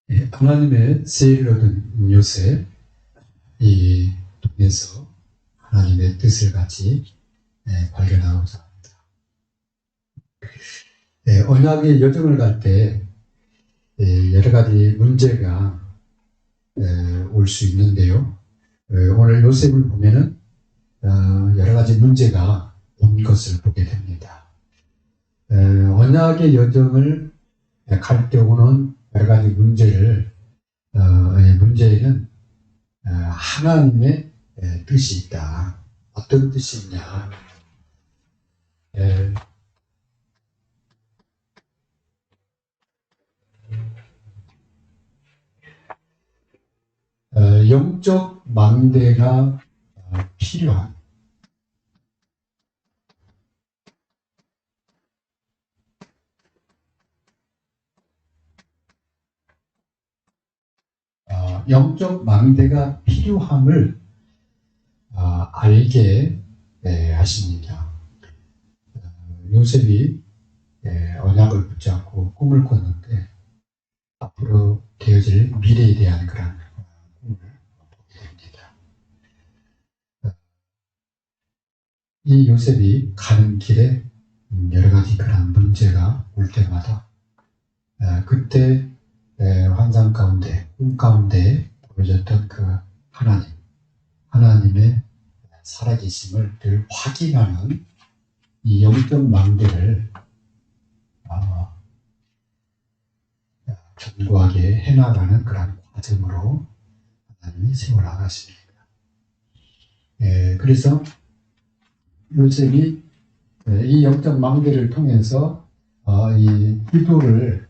하나님의 세일을 얻은 요셉, 이 통해서 하나님의 뜻을 같이 발견하고자 합니다. 언약의 여정을 갈 때 여러 가지 문제가 올 수 있는데요. 오늘 요셉을 보면은 여러 가지 문제가 온 것을 보게 됩니다. 언약의 여정을 갈 때 오는 여러 가지 문제에는 하나님의 뜻이 있다. 어떤 뜻이 있냐? 영적 망대가 필요한 영적 망대가 필요함을 알게 하십니다. 요셉이 언약을 붙잡고 꿈을 꿨는데 앞으로 되어질 미래에 대한 그런 꿈을 보게 됩니다. 이 요셉이 가는 길에 여러 가지 그런 문제가 올 때마다 그때 환상 가운데, 꿈 가운데 보여졌던 그 하나님의 살아계심을 늘 확인하는 이 영적 망대를 견고하게 해나가는 그런 과정으로 하나님이 세워나가십니다. 그래서 요셉이 이 영적 망대를 통해서 이 기도를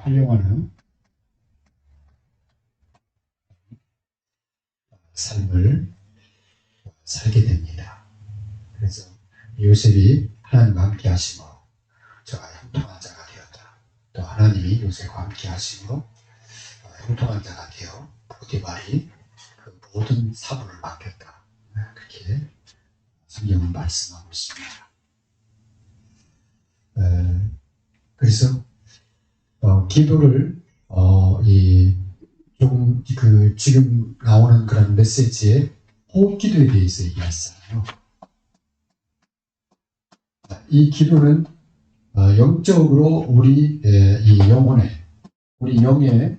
활용하는 삶을 살게 됩니다. 그래서 요셉이 하나님과 함께 하심으로 저가 형통한 자가 되었다. 또 하나님이 요셉과 함께 하심으로 형통한 자가 되어 보디발이 그 모든 사부를 맡겼다. 그렇게 성경은 말씀하고 있습니다. 그래서 기도를 조금 지금 나오는 그런 메시지에 호흡 기도에 대해서 얘기했어요. 이 기도는 영적으로 우리 이 우리 영에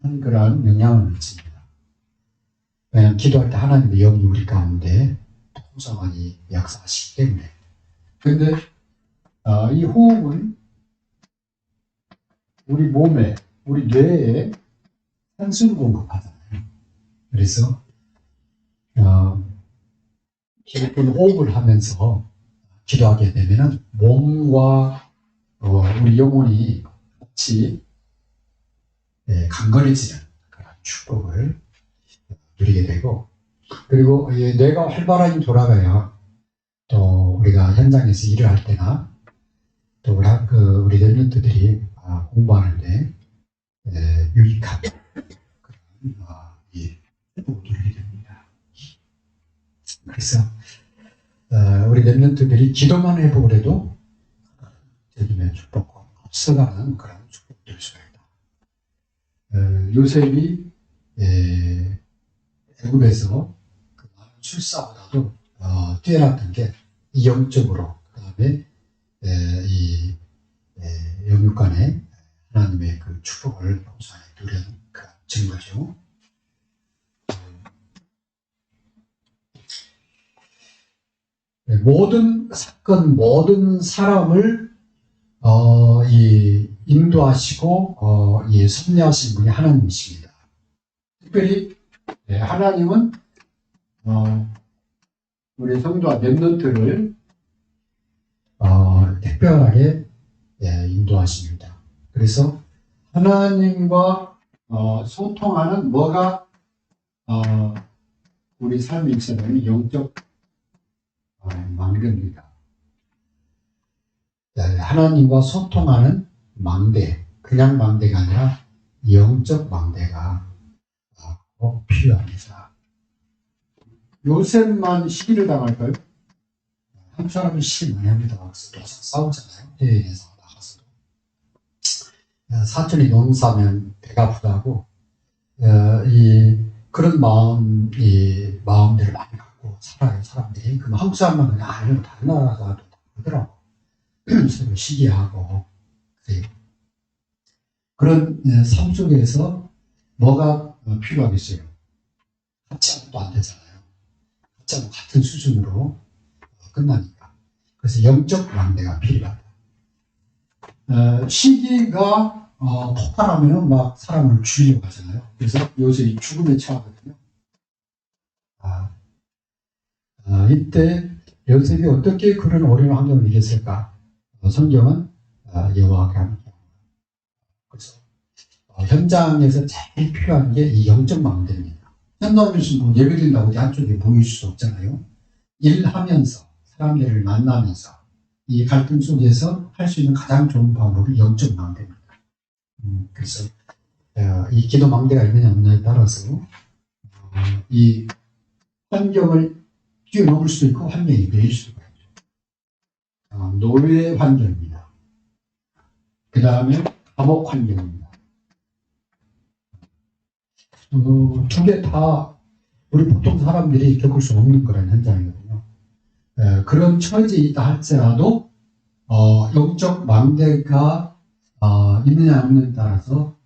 한 그런 영향을 미칩니다. 왜냐하면 기도할 때 하나님의 영이 우리 가운데 통성하니 역사하시기 때문에. 그런데 이 호흡은 우리 몸에, 우리 뇌에 산소를 공급하잖아요. 그래서 깊은 호흡을 하면서 기도하게 되면은 몸과 우리 영혼이 같이 강건해지는 그런 축복을 누리게 되고, 그리고 뇌가 활발하게 돌아가야 또 우리가 현장에서 일을 할 때나 또 우리 랩런트들이 공부하는데 유익한 그런 축복을 누리게 됩니다. 그래서 우리 랩런트들이 기도만 해보더라도 되기면 축복과 앞서가는 그런 축복을 누릴 수가 있다. 요셉이 애굽에서 그 많은 출사보다도 뛰어났던 게 이 영적으로, 그 다음에 이 영육간에 하나님의 그 축복을 동산에 누리는 그런 증거죠. 모든 사건, 모든 사람을 인도하시고 섭리하신 분이 하나님이십니다. 특별히 하나님은 우리 성도와 렘넌트를 특별하게 인도하십니다. 그래서 하나님과 소통하는 뭐가 우리 삶에 있어서는 영적 망대입니다. 하나님과 소통하는 망대, 그냥 망대가 아니라 영적 망대가 꼭 필요합니다. 요셉만 시기를 당할까요? 한국 사람은 시기 많이 합니다. 싸우잖아요. 해외에서 나가서도. 사촌이 농사면 배가 아프다고 그런 마음들을 많이 갖고 살아요, 사람들이. 그럼 한국 사람만 그냥 아니면 다른 나라 사람도 다 그러더라고. 서로 시기하고. 그런 삶 속에서 뭐가 필요하겠어요? 같이 하면 또 안 되잖아요. 같이 하면 같은 수준으로 끝나니까. 그래서 영적 왕래가 필요하다. 시기가 폭발하면 막 사람을 죽이려고 하잖아요. 그래서 요새 죽음에 처하거든요. 이때 요셉이 어떻게 그런 어려운 환경을 이겼을까? 성경은 여호와께 함께. 그래서 현장에서 제일 필요한 게 이 영적 망대입니다. 현장에서 뭐 예배드린다고 한쪽에 보일 수 없잖아요. 일하면서 사람 일을 만나면서 이 갈등 속에서 할 수 있는 가장 좋은 방법이 영적 망대입니다. 그래서 이 기도 망대가 있느냐 없느냐에 따라서 이 환경을 뛰어넘을 수도 있고 환경이 매일 수도 있죠. 노예 환경입니다. 그 다음에 감옥 환경입니다. 두 개 다 우리 보통 사람들이 겪을 수 없는 그런 현장이거든요. 그런 처지에 있다 할지라도 영적 망대가 있느냐 없느냐에 따라서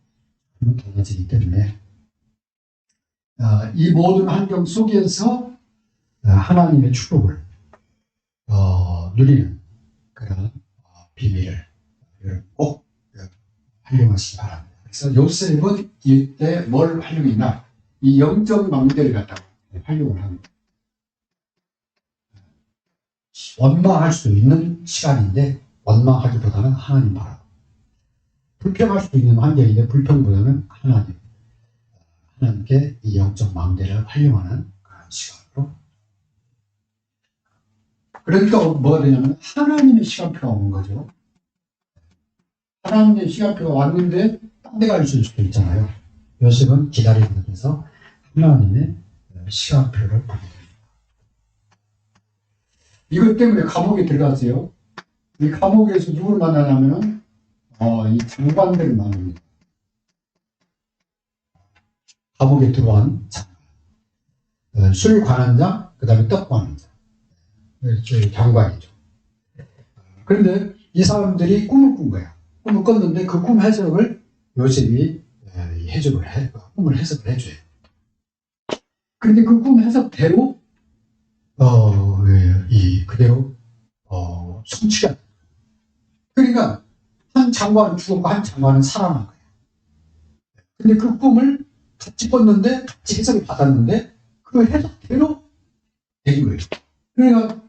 달라지기 때문에 이 모든 환경 속에서 하나님의 축복을 누리는 그런 비밀을 꼭 활용하시기 바랍니다. 그래서 요셉은 이때 뭘 활용했나? 이 영적 망대를 갖다가 활용을 합니다. 원망할 수 있는 시간인데 원망하기보다는 하나님 바라고, 불평할 수 있는 환경인데 불평보다는 하나님께 이 영적 망대를 활용하는 그런 시간으로. 그러니까 뭐가 되냐면 하나님의 시간표가 온 거죠. 하나님의 시간표가 왔는데 딴 데 갈 수도 있잖아요. 요셉은 기다리는 데서 하나님의 시간표를 보게 됩니다. 이것 때문에 감옥에 들어갔어요. 이 감옥에서 누구를 만나냐면은 이 장관들을 만납니다. 감옥에 들어온 장관, 술 관원장, 그 다음에 떡 관원장, 장관이죠. 그런데 이 사람들이 꿈을 꾼 거야. 꿈을 꿨는데 그 꿈 해석을 요셉이 꿈을 해석을 해줘요. 그런데 그 꿈 해석대로 그대로 성취가 돼. 그러니까 한 장관은 죽었고 한 장관은 살아난 거예요. 근데 그 꿈을 같이 꿨는데 같이 해석을 받았는데 그 해석대로 된 거예요. 그러니까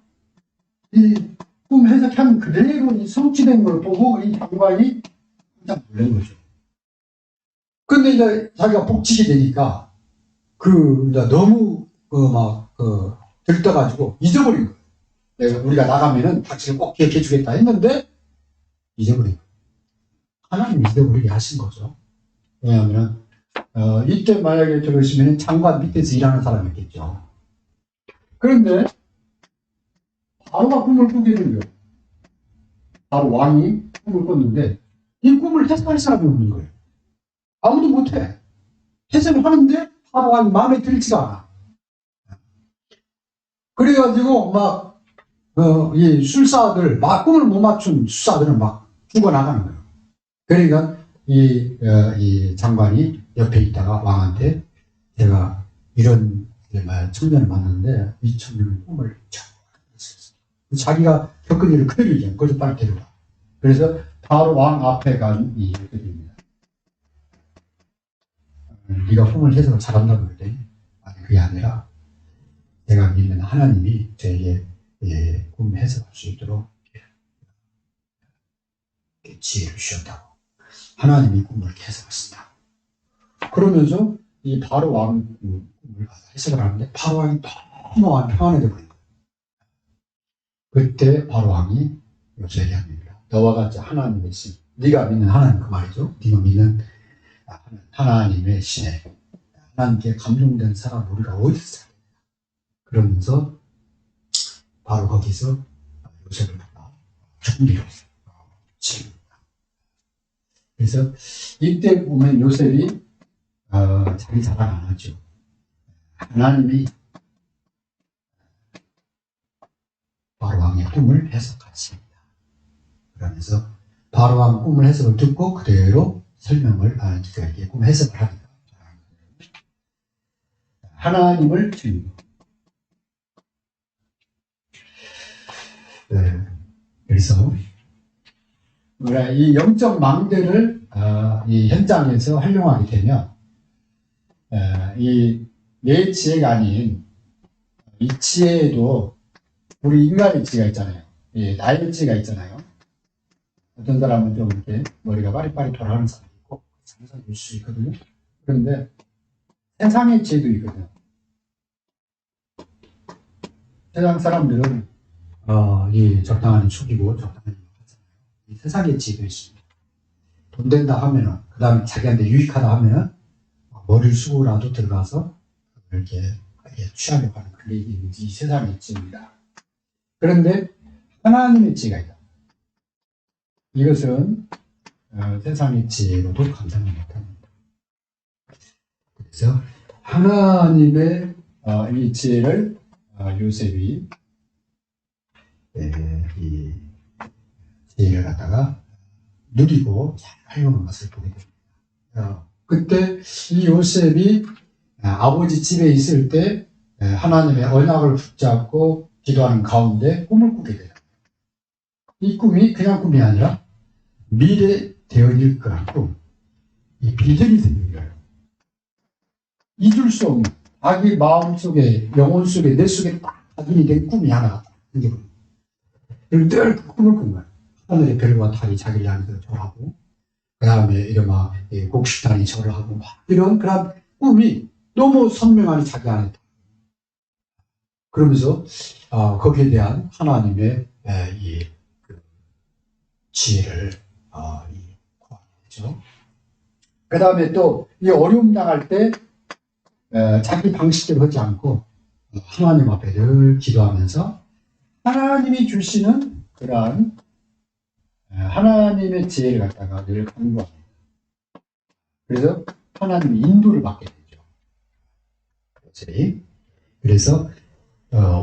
이 꿈 해석한 그대로 이 성취된 걸 보고 이 장관이 깜짝 놀란 거죠. 근데 이제 자기가 복직이 되니까 이제 너무 들떠가지고 잊어버린 거예요. 우리가 나가면은 당신을 꼭 기억해 주겠다 했는데 잊어버린 거예요. 하나님 잊어버리게 하신 거죠. 왜냐하면 이때 만약에 들으시면 장관 밑에서 일하는 사람이겠죠. 그런데 바로가 꿈을 꾸게 된 거예요. 바로 왕이 꿈을 꿨는데 이 꿈을 해석할 사람이 없는 거예요. 아무도 못해. 해석을 하는데 바로 왕이 마음에 들지가 않아. 그래가지고 이 술사들, 꿈을 못 맞춘 술사들은 막 죽어나가는 거예요. 그러니까 이 장관이 옆에 있다가 왕한테 제가 이런 청년을 만났는데 이 청년은 꿈을 자기가 겪은 일을 그대로 얘기해요. 그래서 빨리 데려가. 그래서 바로 왕 앞에 간 이렇게 됩니다. 네가 꿈을 해석을 잘한다고 그랬더니 아니 그게 아니라 내가 믿는 하나님이 저에게 꿈 해석할 수 있도록 지혜를 주셨다고. 하나님이 꿈을 해석하신다. 그러면서 이 바로 왕 꿈을 해석을 하는데 바로 왕이 너무 평안해져 버린 거예요. 그때 바로 왕이 요셉에게 합니다. 너와 같이 하나님의 신, 네가 믿는 하나님 그 말이죠. 네가 믿는 하나님의 신에 하나님께 감동된 사람 우리가 어디서 살겠냐. 그러면서 바로 거기서 요셉을 총리로 지킵니다. 그래서 이때 보면 요셉이 자기 자랑 안 하죠. 하나님이 바로왕의 꿈을 해석하십니다. 그러면서 바로왕 꿈을 해석을 듣고 그대로 설명을 꿈 해석을 합니다. 하나님을 주님. 네. 그래서 우리가 이 영적 망대를 이 현장에서 활용하게 되면 이 내 지혜가 아닌 이 지혜에도 우리 인간의 지혜가 있잖아요. 나의 지혜가 있잖아요. 어떤 사람은 좀 이렇게 머리가 빠리빠리 돌아가는 사람이 있고 항상 볼 수 있거든요. 그런데 세상의 지혜도 있거든요. 세상 사람들은 이 적당한 축이고 적당한 이 세상의 지혜도 있습니다. 돈 된다 하면은 그 다음에 자기한테 유익하다 하면은 머리를 쓰고라도 들어가서 이렇게 취하려고 하는 그게 이 세상의 지혜입니다. 그런데 하나님의 지혜가 있다. 이것은 세상의 지혜로도 감당을 못합니다. 그래서 하나님의 이 지혜를 요셉이 이 지혜를 갖다가 누리고 잘 활용하는 것을 보게 됩니다. 그때 이 요셉이 아버지 집에 있을 때 하나님의 언약을 붙잡고 기도하는 가운데 꿈을 꾸게 돼요. 이 꿈이 그냥 꿈이 아니라 미래 대언일 거란 꿈, 이 비전이 되는 거예요. 잊을 수 없는 자기 마음 속에, 영혼 속에, 내 속에 딱 각인이 된 꿈이 하나 생겨요. 늘 그 꿈을 꾼 거예요. 하늘의 별과 달이 자기를 향해서 절하고, 그 다음에 이런 곡식단이 절을 하고, 이런 그런 꿈이 너무 선명하니 자기 안에. 그러면서 거기에 대한 하나님의 지혜를 구하게 되죠. 그 다음에 또 이 어려움 당할 때 자기 방식대로 하지 않고 하나님 앞에 늘 기도하면서 하나님이 주시는 그러한 하나님의 지혜를 갖다가 늘 간구합니다. 그래서 하나님의 인도를 받게 되죠. 그래서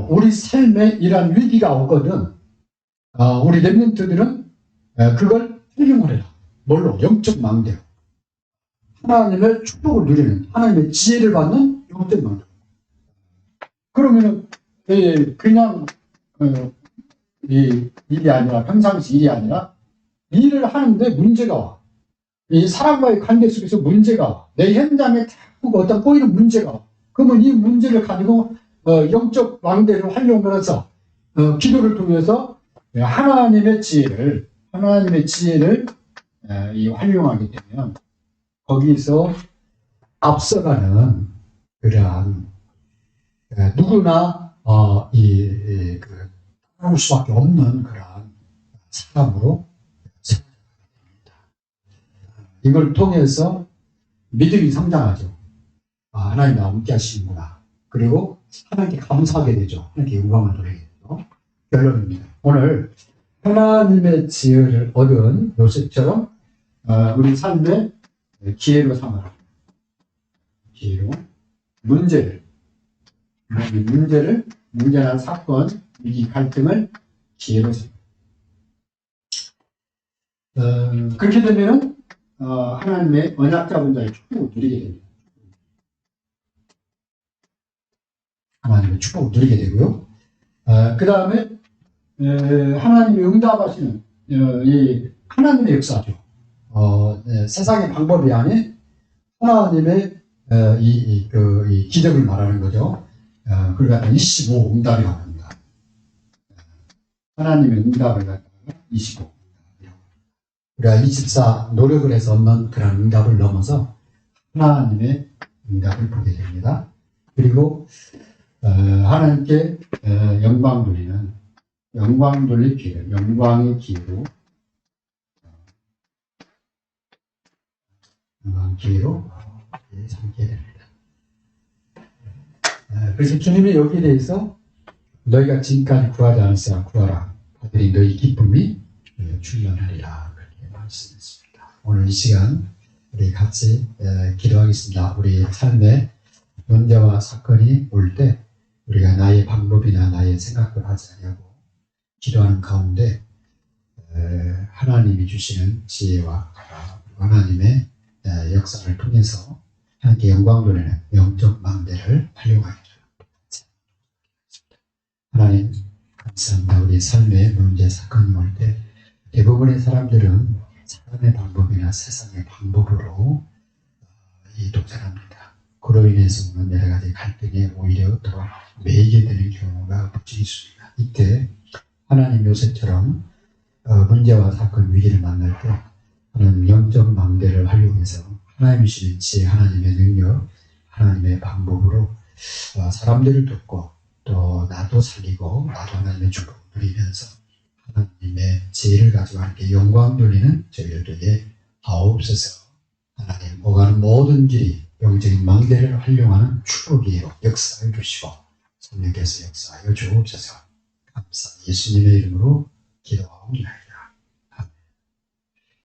우리 삶에 이러한 위기가 오거든 우리 렘넌트들은 그걸 활용을 해라. 뭘로? 영적 망대로. 하나님의 축복을 누리는, 하나님의 지혜를 받는 영적 망대. 그러면은 그냥 이 일이 아니라 평상시 일이 아니라 일을 하는데 문제가 와. 이 사람과의 관계 속에서 문제가 와. 내 현장에 자꾸 어떤 꼬이는 문제가 와. 그러면 이 문제를 가지고 영적 망대를 활용해서 기도를 통해서 하나님의 지혜를 활용하게 되면 거기서 앞서가는 그러한 누구나 따라올 수밖에 없는 그러한 사람으로 생각하게 됩니다. 이걸 통해서 믿음이 성장하죠. 하나님 나와 함께 하시는구나. 그리고 하나님께 감사하게 되죠. 하나님께 영광을 돌리게 되죠. 결론입니다. 오늘 하나님의 지혜를 얻은 요셉처럼 우리 삶의 기회로 삼아라. 기회로 문제나 사건, 위기, 갈등을 기회로 삼아라. 그렇게 되면 하나님의 언약 잡은 자의 축복을 누리게 됩니다. 하나님의 축복을 누리게 되고요. 그 다음에 하나님이 응답하시는 이 하나님의 역사죠. 세상의 방법이 아닌 하나님의 이 기적을 말하는 거죠. 그러니까 25 응답이라고 합니다. 하나님의 응답을 갖다가 25. 우리가 24 노력을 해서 얻는 그런 응답을 넘어서 하나님의 응답을 보게 됩니다. 그리고 하나님께 영광 돌리는 영광 돌릴 기회, 영광의 기회로 삼게 됩니다. 그래서 주님이 여기에 대해서 너희가 지금까지 구하지 않았으나 구하라. 그들이 너희 기쁨이 출현하리라. 그렇게 말씀했습니다. 오늘 이 시간 우리 같이 기도하겠습니다. 우리 삶에 문제와 사건이 올 때 우리가 나의 방법이나 나의 생각을 하지 아니하고 기도하는 가운데 하나님이 주시는 지혜와 하나님의 역사를 통해서 하나님께 영광 돌리는 영적 망대를 활용하기를 하나님 감사합니다. 우리 삶의 문제 사건이 올 때 대부분의 사람들은 사람의 방법이나 세상의 방법으로 도전합니다. 그로 인해서 오는 여러 가지 갈등에 오히려 더 매이게 되는 경우가 부지 있습니다. 이때 하나님 요셉처럼 문제와 사건 위기를 만날 때 하나님 영적 망대를 활용해서 하나님이 주신 지혜, 하나님의 능력, 하나님의 방법으로 사람들을 돕고 또 나도 살리고 나도 하나님의 축복을 누리면서 하나님의 지혜를 가지고 함께 영광 돌리는 저희들에게 하옵소서. 하나님 오가는 모든 길이 영적인 망대를 활용하는 축복이에요. 역사를 주시고 성령께서 역사하여 주옵소서. 감사 예수님의 이름으로 기도하옵나이다.